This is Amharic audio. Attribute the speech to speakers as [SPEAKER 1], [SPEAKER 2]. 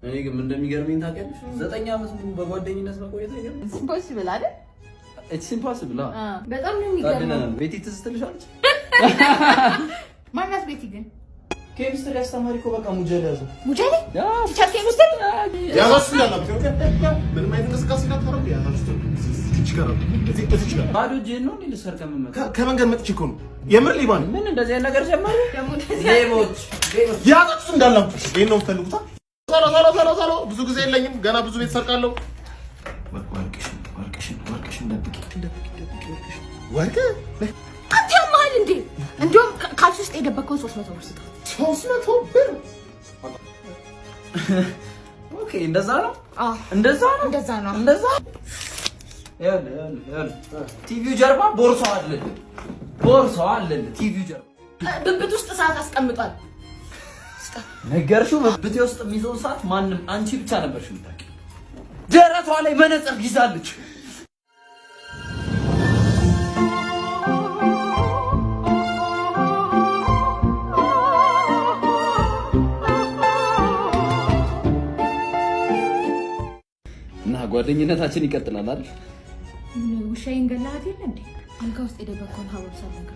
[SPEAKER 1] እኔ ግን እንደሚገርመኝ ታውቂያለሽ 9 ዓመት ሙሉ በጓደኝነት መቆየት አይገርም?
[SPEAKER 2] ኢምፖሲብል አይደል?
[SPEAKER 1] ኢትስ ኢምፖሲብል።
[SPEAKER 2] በጣም ነው የሚገርመው።
[SPEAKER 1] ቤቲ ትዝ ትልሻለች?
[SPEAKER 2] ማናት ቤቲ ግን?
[SPEAKER 1] ኬሚስትሪ አስተማሪ እኮ በቃ ሙጀሌ ያዘው።
[SPEAKER 2] ሙጀሌ? ቲቸር ኬሚስትሪ?
[SPEAKER 3] ያዛችሁ እንዳላችሁ ምንም አይነት እንቅስቃሴ እንዳታረጉ ያዛችሁ።
[SPEAKER 1] ባዶ እጄን ነው እንዴ ልሰርቅ የምመጣው?
[SPEAKER 3] ከመንገድ መጥቼ እኮ ነው የምር ሊባን።
[SPEAKER 1] ምን እንደዚህ አይነት ነገር ጀመሩ? ሌቦች
[SPEAKER 3] ያዛችሁ እንዳላችሁ ይሄን ነው የምትፈልጉት? ቶሎ ብዙ ጊዜ የለኝም ገና ብዙ ቤት ሰርቃለሁ። ወርቅሽን ደብቂ ወርቅ
[SPEAKER 2] አንተ ያማል እንዴ? እንደውም ካልሲ ውስጥ የደበቀው 300 ብር ስጠው።
[SPEAKER 3] 300 ብር?
[SPEAKER 1] ኦኬ እንደዛ ነው። እንደዛ ነው። ቲቪው ጀርባ ቦርሳው አለ። ቲቪው ጀርባ
[SPEAKER 2] ብብት ውስጥ ሰዓት አስቀምጧል።
[SPEAKER 1] ነገርሽው ብብቴ ውስጥ የሚይዘው ሰዓት ማንም አንቺ ብቻ ነበርሽ የምታውቂው። ደረቷ ላይ መነጽር ይዛለች። እና ጓደኝነታችን ይቀጥላል አይደል?
[SPEAKER 2] ውሻዬን ገላሃት የለ እንዴ? አልጋ ውስጥ የደበቀውን ሀበብ ሳለጋ